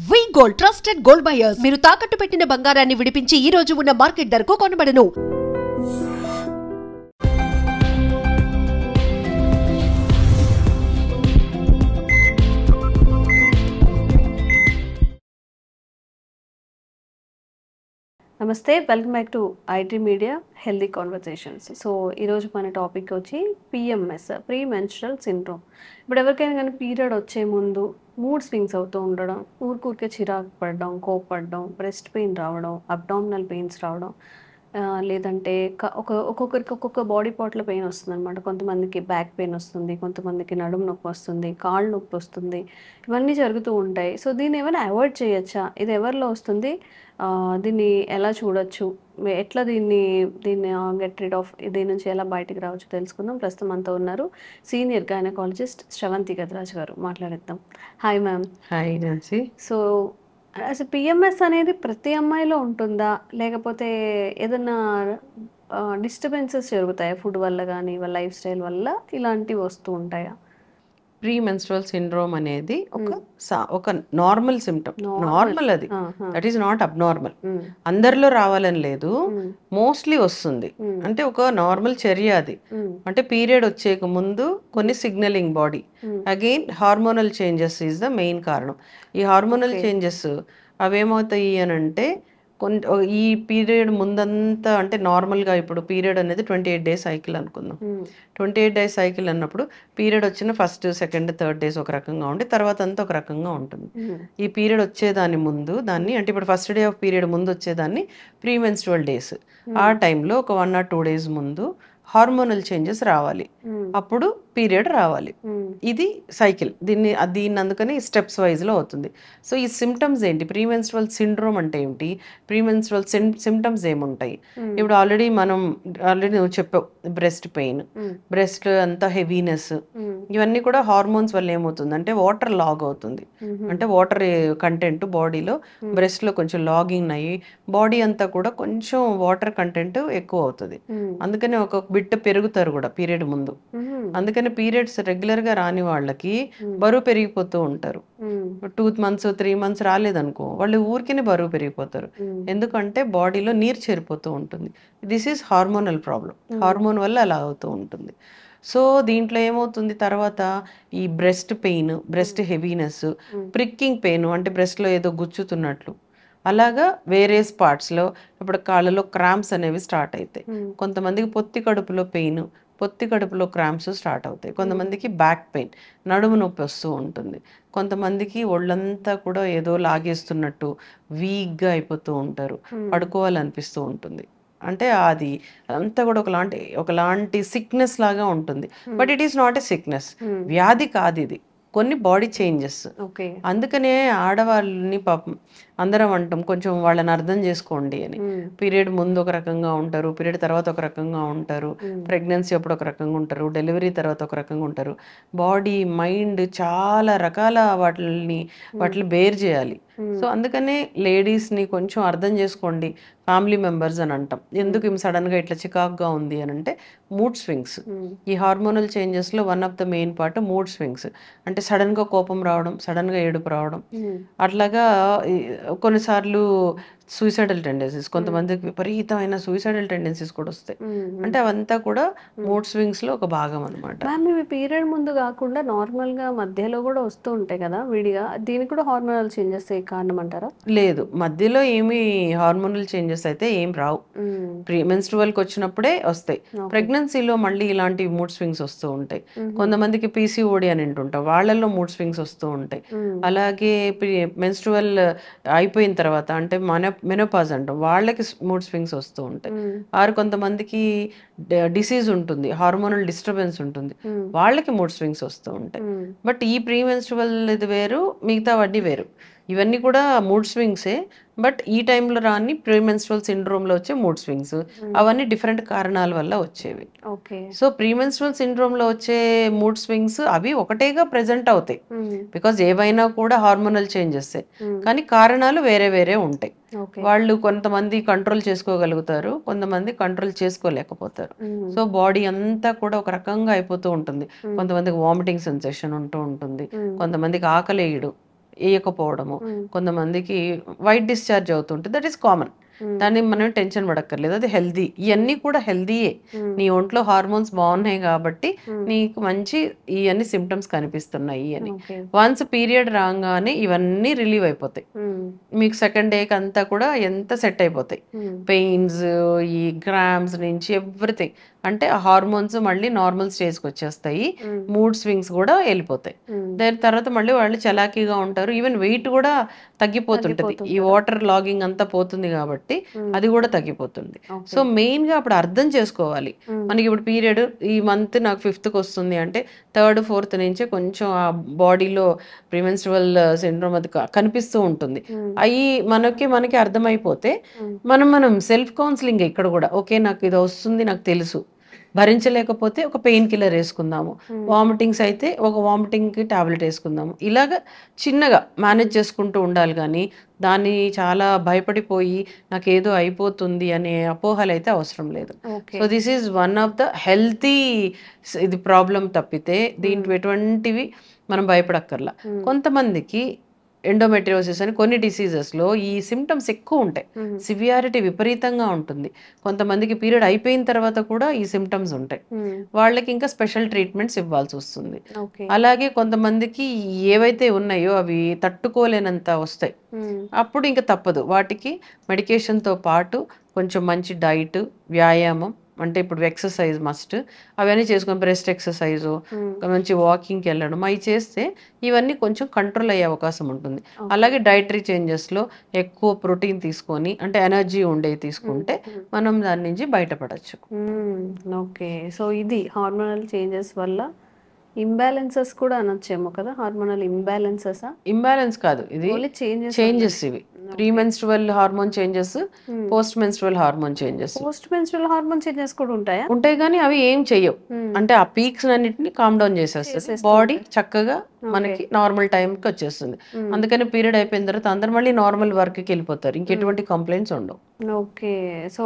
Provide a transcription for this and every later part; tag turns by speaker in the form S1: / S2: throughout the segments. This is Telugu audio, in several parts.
S1: వి గోల్డ్ ట్రస్టెడ్ గోల్డ్ బయర్స్ మీరు తాకట్టు పెట్టిన బంగారాన్ని విడిపించి ఈ రోజు ఉన్న మార్కెట్ ధరకు కొనబడను.
S2: నమస్తే, welcome back to IT media healthy conversations. So ఈరోజు మన టాపిక్ వచ్చి పిఎంఎస్, ప్రీ మెన్స్ట్రల్ సిండ్రోమ్. ఇప్పుడు ఎవరికైనా కానీ పీరియడ్ వచ్చే ముందు మూడ్ స్వింగ్స్ అవుతూ ఉండడం, ఊరికే చిరాకు పడడం, కోపడడం, బ్రెస్ట్ పెయిన్ రావడం, అబ్డామినల్ పెయిన్స్ రావడం, లేదంటే ఒక్కొక్కరికి ఒక్కొక్క బాడీ పార్ట్లో పెయిన్ వస్తుంది అనమాట. కొంతమందికి బ్యాక్ పెయిన్ వస్తుంది, కొంతమందికి నడుము నొప్పి వస్తుంది, కాళ్ళు నొప్పి వస్తుంది. ఇవన్నీ జరుగుతూ ఉంటాయి. సో దీన్ని ఏమైనా అవాయిడ్ చేయొచ్చా? ఇది ఎవరిలో వస్తుంది? దీన్ని ఎలా చూడొచ్చు? ఎట్లా దీన్ని గెట్ రిడ్ ఆఫ్ దీని నుంచి ఎలా బయటికి రావచ్చు తెలుసుకుందాం. ప్రస్తుతం అంతా ఉన్నారు సీనియర్ గైనకాలజిస్ట్ శ్రవంతి గద్రాజ్ గారు. మాట్లాడేద్దాం. Hi ma'am.
S3: Hi Nancy.
S2: So అసలు పిఎంఎస్ అనేది ప్రతి అమ్మాయిలో ఉంటుందా, లేకపోతే ఏదన్నా డిస్టర్బెన్సెస్ జరుగుతాయా ఫుడ్ వల్ల కానీ వాళ్ళ లైఫ్ స్టైల్ వల్ల ఇలాంటివి వస్తూ ఉంటాయా?
S3: ప్రీ మెన్స్ట్రువల్ సిండ్రోమ్ అనేది ఒక నార్మల్ సిమ్టమ్. నార్మల్ అది, దట్ ఈస్ నాట్ అబ్నార్మల్. అందరిలో రావాలని లేదు, మోస్ట్లీ వస్తుంది. అంటే ఒక నార్మల్ చర్య అది. అంటే పీరియడ్ వచ్చేక ముందు కొన్ని signalling body, again hormonal changes is the main కారణం. ఈ హార్మోనల్ చేంజెస్ అవేమవుతాయి అని అంటే ఈ పీరియడ్ ముందంతా, అంటే నార్మల్గా ఇప్పుడు పీరియడ్ అనేది 28 days సైకిల్ అనుకుందాం. 28 days సైకిల్ అన్నప్పుడు పీరియడ్ వచ్చిన ఫస్ట్, సెకండ్, థర్డ్ డేస్ ఒక రకంగా ఉండి తర్వాత అంతా ఒక రకంగా ఉంటుంది. ఈ పీరియడ్ వచ్చేదాని ముందు దాన్ని, అంటే ఇప్పుడు ఫస్ట్ డే ఆఫ్ పీరియడ్ ముందు వచ్చేదాన్ని ప్రీ మెన్స్ట్రువల్ డేస్. ఆ టైంలో ఒక 1 or 2 days ముందు హార్మోనల్ చేంజెస్ రావాలి, అప్పుడు పీరియడ్ రావాలి. ఇది సైకిల్. దీన్ని అందుకని స్టెప్స్ వైజ్లో అవుతుంది. సో ఈ సిమ్టమ్స్ ఏంటి? ప్రీ మెన్స్ట్రువల్ సిండ్రోమ్ అంటే ఏంటి? ప్రీ మెన్స్ట్రువల్ సిమ్టమ్స్ ఏముంటాయి? ఇప్పుడు ఆల్రెడీ నువ్వు చెప్పావు, బ్రెస్ట్ పెయిన్, బ్రెస్ట్ అంతా హెవీనెస్, ఇవన్నీ కూడా హార్మోన్స్ వల్ల ఏమవుతుంది అంటే వాటర్ లాగ్ అవుతుంది. అంటే వాటర్ కంటెంట్ బాడీలో, బ్రెస్ట్లో కొంచెం లాగింగ్ అయ్యి బాడీ అంతా కూడా కొంచెం వాటర్ కంటెంట్ ఎక్కువ అవుతుంది. అందుకని ఒక బిట్ పెరుగుతారు కూడా పీరియడ్ ముందు. అందుకని పీరియడ్స్ రెగ్యులర్ గా రాని వాళ్ళకి బరువు పెరిగిపోతూ ఉంటారు. 2 months 3 months రాలేదనుకో, వాళ్ళు ఊరికే బరువు పెరిగిపోతారు. ఎందుకంటే బాడీలో నీరు చేరిపోతూ ఉంటుంది. This is hormonal problem. Hormone వల్ల అలా అవుతూ ఉంటుంది. సో దీంట్లో ఏమవుతుంది తర్వాత, ఈ breast pain, breast heaviness, pricking pain, అంటే బ్రెస్ట్లో ఏదో గుచ్చుతున్నట్లు, అలాగా వేరే పార్ట్స్లో, ఇప్పుడు కాళ్ళలో క్రాంప్స్ అనేవి స్టార్ట్ అవుతాయి. కొంతమందికి పొత్తి కడుపులో పెయిన్, పొత్తి కడుపులో క్రాంప్స్ స్టార్ట్ అవుతాయి. కొంతమందికి బ్యాక్ పెయిన్, నడుము నొప్పి వస్తూ ఉంటుంది. కొంతమందికి ఒళ్ళంతా కూడా ఏదో లాగేస్తున్నట్టు వీక్గా అయిపోతూ ఉంటారు, పడుకోవాలనిపిస్తూ ఉంటుంది. అంటే అది అంతా కూడా ఒకలాంటి సిక్నెస్ లాగా ఉంటుంది. But it is not a sickness, వ్యాధి కాదు ఇది, కొన్ని బాడీ చేంజెస్. అందుకనే ఆడవాళ్ళని పాపం అందరం అంటాం, కొంచెం వాళ్ళని అర్థం చేసుకోండి అని. పీరియడ్ ముందు ఒక రకంగా ఉంటారు, పీరియడ్ తర్వాత ఒక రకంగా ఉంటారు, ప్రెగ్నెన్సీ అప్పుడు ఒక రకంగా ఉంటారు, డెలివరీ తర్వాత ఒక రకంగా ఉంటారు. బాడీ, మైండ్ చాలా రకాల వాటిని బేర్ చేయాలి. సో అందుకనే లేడీస్ని కొంచెం అర్థం చేసుకోండి, ఫ్యామిలీ మెంబర్స్ అని అంటాం. ఎందుకు సడన్గా ఇట్లా చికాకుగా ఉంది అని అంటే మూడ్ స్వింగ్స్. ఈ హార్మోనల్ చేంజెస్లో one of the main part mood swings. అంటే సడన్గా కోపం రావడం, సడన్గా ఏడుపు రావడం, అట్లాగా కొన్నిసార్లు సూసైడల్ టెండెన్సీస్, కొంతమందికి విపరీతమైన సూసైడల్ టెండెన్సీస్ కూడా వస్తాయి. అంటే అవంతా కూడా మూడ్ స్వింగ్స్ లో ఒక భాగం అనమాట.
S2: మ్యామ్, ఇవి పీరియడ్ ముందు కాకుండా నార్మల్ గా మధ్యలో కూడా వస్తూ ఉంటాయి కదా విడిగా, దీనికి కూడా హార్మోనల్ చేంజెస్ కారణం అంటారా?
S3: లేదు, మధ్యలో ఏమి హార్మోనల్ చేంజెస్ అయితే ఏం రావు. ప్రీ మెన్స్ట్రువల్ కి వచ్చినప్పుడే వస్తాయి. ప్రెగ్నెన్సీలో మళ్ళీ ఇలాంటి మూడ్ స్వింగ్స్ వస్తూ ఉంటాయి. కొంతమందికి పీసీఓడి అని అంటుంటాం, వాళ్ళల్లో మూడ్ స్వింగ్స్ వస్తూ ఉంటాయి. అలాగే మెన్స్ట్రువల్ అయిపోయిన తర్వాత, అంటే మెనోపాజ్ అంటాం, వాళ్ళకి మూడ్ స్వింగ్స్ వస్తూ ఉంటాయి. ఆరు కొంతమందికి డిసీజ్ ఉంటుంది, హార్మోనల్ డిస్టర్బెన్స్ ఉంటుంది, వాళ్ళకి మూడ్ స్వింగ్స్ వస్తూ ఉంటాయి. బట్ ఈ ప్రీ మెన్స్ట్రువల్ ఇది వేరు, మిగతా వడ్డీ వేరు. ఇవన్నీ కూడా మూడ్ స్వింగ్సే. బట్ ఈ టైంలో రాని ప్రీ మెన్స్ట్రువల్ సిండ్రోమ్లో వచ్చే మూడ్ స్వింగ్స్ అవన్నీ డిఫరెంట్ కారణాల వల్ల వచ్చేవి. సో ప్రీ మెన్స్ట్రువల్ సిండ్రోమ్లో వచ్చే మూడ్ స్వింగ్స్ అవి ఒకటేగా ప్రెజెంట్ అవుతాయి, బికాజ్ ఏవైనా కూడా హార్మోనల్ చేంజెస్, కానీ కారణాలు వేరే వేరే ఉంటాయి. వాళ్ళు కొంతమంది కంట్రోల్ చేసుకోగలుగుతారు, కొంతమంది కంట్రోల్ చేసుకోలేకపోతారు. సో బాడీ అంతా కూడా ఒక రకంగా అయిపోతూ ఉంటుంది. కొంతమందికి వామిటింగ్ సెన్సేషన్ ఉంటూ ఉంటుంది, కొంతమందికి ఆకలేయడు, వేయకపోవడము, కొంతమందికి వైట్ డిశ్చార్జ్ అవుతుంటే దట్ ఈస్ కామన్. దాన్ని మనం టెన్షన్ పడక్కర్లేదు, అది హెల్దీ. ఇవన్నీ కూడా హెల్దీయే. నీ ఒంట్లో హార్మోన్స్ బాగున్నాయి కాబట్టి నీకు మంచి ఇవన్నీ సిమ్టమ్స్ కనిపిస్తున్నాయి అని. వన్స్ పీరియడ్ రాగానే ఇవన్నీ రిలీవ్ అయిపోతాయి. మీకు సెకండ్ డేకి అంతా కూడా ఎంత సెట్ అయిపోతాయి. పెయిన్స్, ఈ గ్రామ్స్ నుంచి ఎవ్రీథింగ్. అంటే ఆ హార్మోన్స్ మళ్ళీ నార్మల్ స్టేజ్కి వచ్చేస్తాయి. మూడ్ స్వింగ్స్ కూడా వెళ్ళిపోతాయి. దాని తర్వాత మళ్ళీ వాళ్ళు చలాకీగా ఉంటారు. ఈవెన్ వెయిట్ కూడా తగ్గిపోతుంటది. ఈ వాటర్ లాగింగ్ అంతా పోతుంది కాబట్టి అది కూడా తగ్గిపోతుంది. సో మెయిన్ గా అప్పుడు అర్థం చేసుకోవాలి, మనకి ఇప్పుడు పీరియడ్ ఈ మంత్ నాకు 5th వస్తుంది అంటే 3rd 4th నుంచే కొంచెం ఆ బాడీలో ప్రీమెన్స్ట్రువల్ సిండ్రోమ్ అది కనిపిస్తూ ఉంటుంది. అవి మనకి అర్థమైపోతే మనం సెల్ఫ్ కౌన్సిలింగ్ ఇక్కడ కూడా, ఓకే నాకు ఇది వస్తుంది నాకు తెలుసు, భరించలేకపోతే ఒక పెయిన్ కిల్లర్ వేసుకుందాము, వామిటింగ్స్ అయితే ఒక వామిటింగ్కి టాబ్లెట్ వేసుకుందాము, ఇలాగ చిన్నగా మేనేజ్ చేసుకుంటూ ఉండాలి. కానీ దాన్ని చాలా భయపడిపోయి నాకేదో అయిపోతుంది అనే అపోహలు అయితే అవసరం లేదు. So this is one of the healthy ఇది ప్రాబ్లం తప్పితే దీంట్లో ఎటువంటివి మనం భయపడక్కర్లా. కొంతమందికి ఎండోమెట్రియోసిస్ అని కొన్ని డిసీజెస్లో ఈ సిమ్టమ్స్ ఎక్కువ ఉంటాయి, సివియారిటీ విపరీతంగా ఉంటుంది. కొంతమందికి పీరియడ్ అయిపోయిన తర్వాత కూడా ఈ సిమ్టమ్స్ ఉంటాయి, వాళ్ళకి ఇంకా స్పెషల్ ట్రీట్మెంట్స్ ఇవ్వాల్సి వస్తుంది. అలాగే కొంతమందికి ఏవైతే ఉన్నాయో అవి తట్టుకోలేనంత వస్తాయి, అప్పుడు ఇంకా తప్పదు. వాటికి మెడికేషన్తో పాటు కొంచెం మంచి డైట్, వ్యాయామం, అంటే ఇప్పుడు ఎక్సర్సైజ్ మస్ట్, అవన్నీ చేసుకొని బ్రెస్ట్ ఎక్సర్సైజు, మంచి వాకింగ్కి వెళ్ళడం, అవి చేస్తే ఇవన్నీ కొంచెం కంట్రోల్ అయ్యే అవకాశం ఉంటుంది. అలాగే డైటరీ చేంజెస్లో ఎక్కువ ప్రోటీన్ తీసుకొని, అంటే ఎనర్జీ ఉండేవి తీసుకుంటే మనం దాని నుంచి బయటపడచ్చు.
S2: ఓకే, సో ఇది హార్మోనల్ చేంజెస్ వల్ల ఇంబ్యాలెన్సెస్ కూడా అనొచ్చేమో కదా. హార్మోనల్ ఇంబ్యాలెన్సెస్
S3: ఇంబ్యాలెన్స్ కాదు, ఇది చేంజెస్. ఇవి premenstrual hormone changes, post menstrual hormone changes.
S2: Post menstrual hormone changes కూడా ఉంటాయా?
S3: ఉంటాయి, కానీ అవి ఏం చెయ్యవు. అంటే ఆ పీక్స్ అన్నిటిని కామ్ డౌన్ చేసేస్తుంది, బాడీ చక్కగా మనకి నార్మల్ టైంకి వచ్చేస్తుంది. అందుకని పీరియడ్ అయిపోయిన తర్వాత అందరు మళ్ళీ నార్మల్ వర్క్కి వెళ్ళిపోతారు, ఇంకెటువంటి కంప్లైంట్స్ ఉండవు.
S2: Okay, so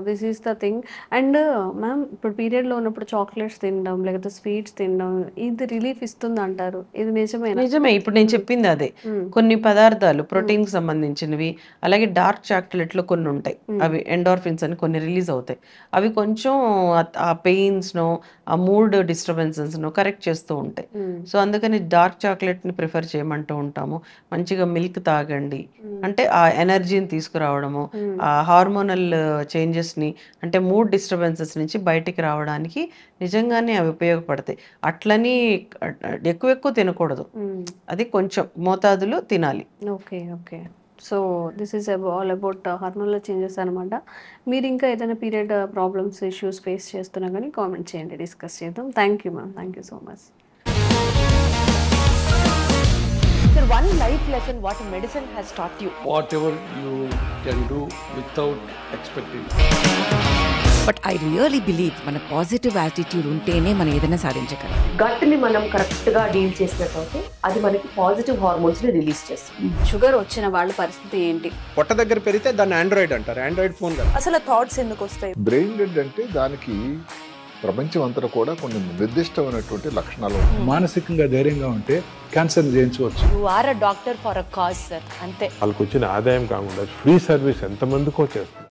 S2: this is the thing. And ma'am, ఇప్పుడు పీరియడ్లో ఉన్నప్పుడు చాక్లెట్స్ తినడం లేకపోతే స్వీట్స్ తినడం ఇది రిలీఫ్ ఇస్తుంది అంటారు, ఇది నిజమే?
S3: నిజమే. ఇప్పుడు నేను చెప్పింది అదే. కొన్ని పదార్థాలు ప్రోటీన్ కి సంబంధించినవి, అలాగే డార్క్ చాక్లెట్లో కొన్ని ఉంటాయి, అవి ఎండార్ఫిన్స్ అని కొన్ని రిలీజ్ అవుతాయి. అవి కొంచెం ఆ పెయిన్స్ నో, ఆ మూడ్ డిస్టర్బెన్సెస్ నో కరెక్ట్ చేస్తూ ఉంటాయి. సో అందుకని డార్క్ చాక్లెట్ ని ప్రిఫర్ చేయమంటూ ఉంటాము. మంచిగా మిల్క్ తాగండి, అంటే ఆ ఎనర్జీని తీసుకురావడము, ఆ హార్మోనల్ చేంజెస్ ని, అంటే మూడ్ డిస్టర్బెన్సెస్ నుంచి బయటికి రావడానికి నిజంగానే అవి ఉపయోగపడతాయి. అట్లని ఎక్కువ తినకూడదు, అది కొంచెం మోతాదులో తినాలి.
S2: Okay okay, so this is all about hormonal changes అనమాట. మీరు ఇంకా ఏదైనా పీరియడ్ ప్రాబ్లమ్స్, ఇష్యూస్ ఫేస్ చేస్తున్నా కానీ కామెంట్ చేయండి, డిస్కస్ చేద్దాం. Thank you ma'am, thank you so much.
S4: Sir, one life lesson what medicine has taught you.
S5: Whatever you can do without expecting.
S6: But I really believe మన పాజిటివ్ యాటిట్యూడ్ ఉంటేనే మనం ఏదైనా సాధించగలం.
S4: గట్ని మనం కరెక్ట్గా డీల్ చేసినట్లయితే అది మనకి పాజిటివ్ హార్మోన్స్ని రిలీజ్ చేస్తుంది.
S2: షుగర్ వచ్చిన వాళ్ళ పరిస్థితి ఏంటి?
S7: పొట్ట దగ్గర పెరిగితే దాన్ని ఆండ్రాయిడ్ అంటారు, ఆండ్రాయిడ్ ఫోన్ కదా.
S4: అసలు థాట్స్ ఎందుకు వస్తాయి?
S8: బ్రెయిన్ డెడ్ అంటే దానికి ప్రపంచం అంతా కూడా కొన్ని నిర్దిష్టమైనటువంటి లక్షణాలు.
S9: మానసికంగా ధైర్యంగా ఉంటే క్యాన్సర్ జయించవచ్చు.
S4: You are a doctor for a cause sir, అంతే.
S10: వాళ్ళకి వచ్చిన ఆదాయం కాకుండా ఫ్రీ సర్వీస్ ఎంతమందికో చేస్తారు.